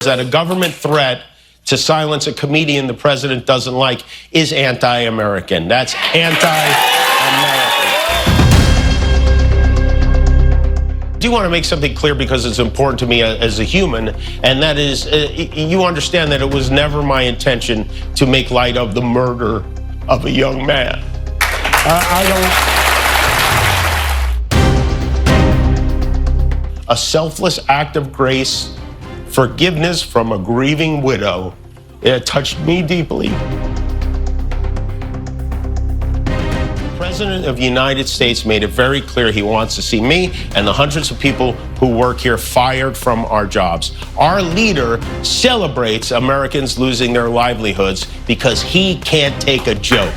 that a government threat to silence a comedian the president doesn't like is anti-American. That's anti-American. I do want to make something clear because it's important to me as a human, and that is, you understand that it was never my intention to make light of the murder of a young man. A selfless act of grace, forgiveness from a grieving widow. It touched me deeply. The President of the United States made it very clear he wants to see me and the hundreds of people who work here fired from our jobs. Our leader celebrates Americans losing their livelihoods because he can't take a joke.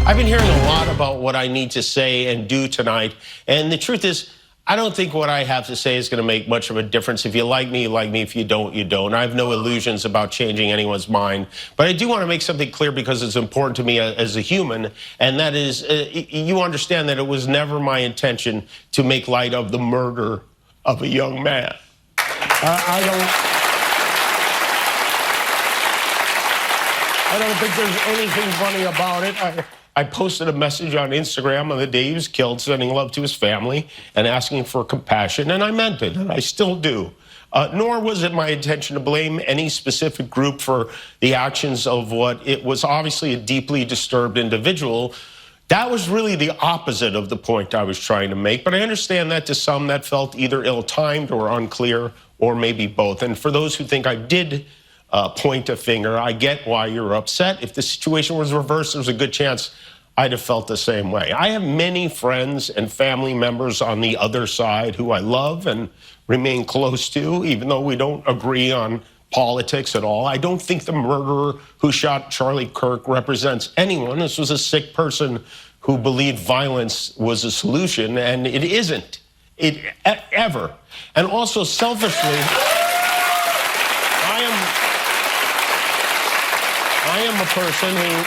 I've been hearing a lot about what I need to say and do tonight, and the truth is, I don't think what I have to say is going to make much of a difference. If you like me, you like me. If you don't, you don't. I have no illusions about changing anyone's mind, but I do want to make something clear because it's important to me as a human, and that is, you understand that it was never my intention to make light of the murder of a young man. I don't think there's anything funny about it. I posted a message on Instagram on the day he was killed, sending love to his family and asking for compassion, and I meant it, and I still do. Nor was it my intention to blame any specific group for the actions of what it was obviously a deeply disturbed individual. That was really the opposite of the point I was trying to make, but I understand that to some that felt either ill-timed or unclear, or maybe both. And for those who think I did point a finger, I get why you're upset. If the situation was reversed, there's a good chance I'd have felt the same way. I have many friends and family members on the other side who I love and remain close to, even though we don't agree on politics at all. I don't think the murderer who shot Charlie Kirk represents anyone. This was a sick person who believed violence was a solution, and it isn't, ever. And also, selfishly, I am a person who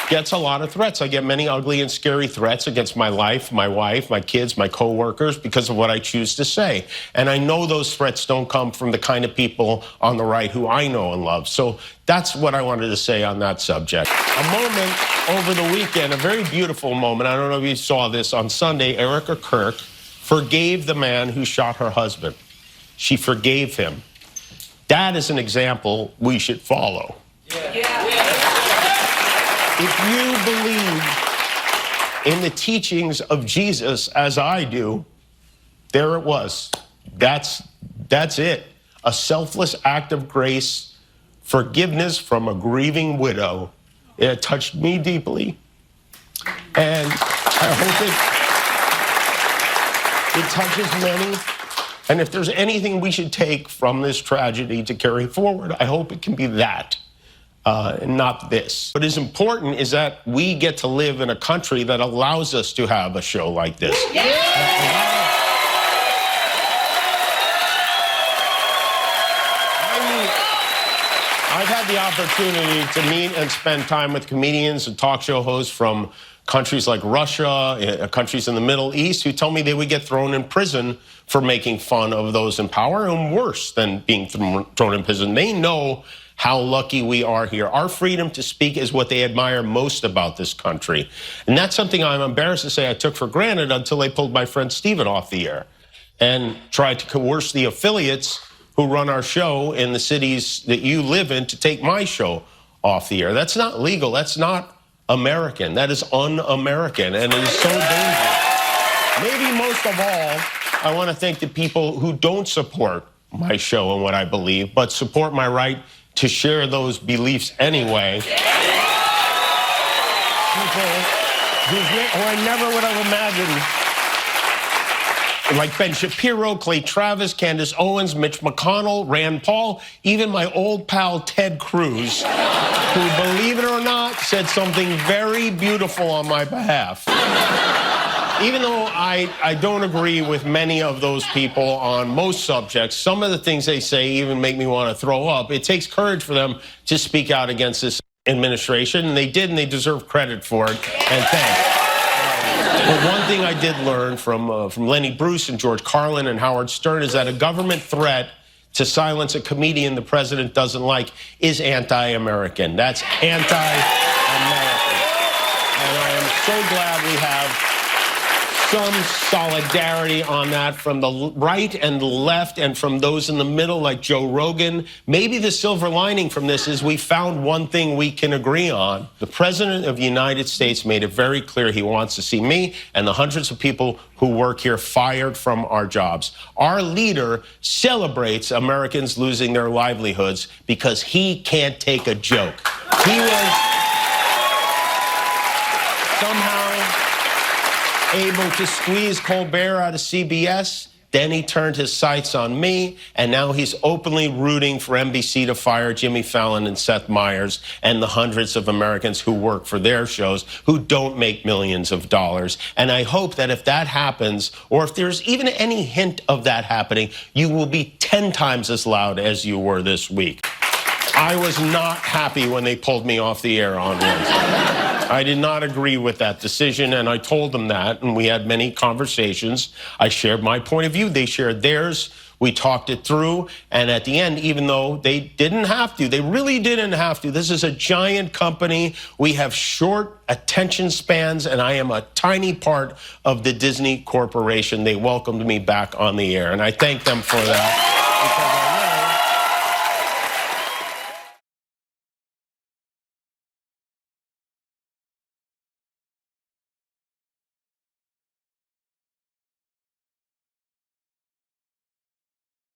gets a lot of threats. I get many ugly and scary threats against my life, my wife, my kids, my coworkers because of what I choose to say. And I know those threats don't come from the kind of people on the right who I know and love. So that's what I wanted to say on that subject. A moment over the weekend, a very beautiful moment. I don't know if you saw this. On Sunday, Erika Kirk forgave the man who shot her husband. She forgave him. That is an example we should follow. If you believe in the teachings of Jesus as I do, there it was. That's it. A selfless act of grace, forgiveness from a grieving widow. It touched me deeply. And I hope it touches many. And if there's anything we should take from this tragedy to carry forward, I hope it can be that. And not this. What is important is that we get to live in a country that allows us to have a show like this. Yeah. I've had the opportunity to meet and spend time with comedians and talk show hosts from countries like Russia, countries in the Middle East, who tell me they would get thrown in prison for making fun of those in power, and worse than being thrown in prison. They know how lucky we are here. Our freedom to speak is what they admire most about this country. And that's something I'm embarrassed to say I took for granted until they pulled my friend Steven off the air and tried to coerce the affiliates who run our show in the cities that you live in to take my show off the air. That's not legal. That's not American. That is un-American, and it is so dangerous. Maybe most of all, I want to thank the people who don't support my show and what I believe, but support my right to share those beliefs anyway. People who I never would have imagined, like Ben Shapiro, Clay Travis, Candace Owens, Mitch McConnell, Rand Paul, even my old pal Ted Cruz, who, believe it or not, said something very beautiful on my behalf. Even though I don't agree with many of those people on most subjects, some of the things they say even make me want to throw up. It takes courage for them to speak out against this administration, and they did, and they deserve credit for it, and thanks. But one thing I did learn from Lenny Bruce and George Carlin and Howard Stern is that a government threat to silence a comedian the president doesn't like is anti-American. That's anti-American. And I am so glad we have some solidarity on that from the right and the left and from those in the middle like Joe Rogan. Maybe the silver lining from this is we found one thing we can agree on. The President of the United States made it very clear he wants to see me and the hundreds of people who work here fired from our jobs. Our leader celebrates Americans losing their livelihoods because he can't take a joke. He was somehow able to squeeze Colbert out of CBS. Then he turned his sights on me, and now he's openly rooting for NBC to fire Jimmy Fallon and Seth Meyers and the hundreds of Americans who work for their shows who don't make millions of dollars. And I hope that if that happens, or if there's even any hint of that happening, you will be 10 times as loud as you were this week. I was not happy when they pulled me off the air on Wednesday. I did not agree with that decision, and I told them that, and we had many conversations. I shared my point of view. They shared theirs. We talked it through, and at the end, even though they didn't have to, they really didn't have to. This is a giant company. We have short attention spans, and I am a tiny part of the Disney Corporation. They welcomed me back on the air, and I thank them for that.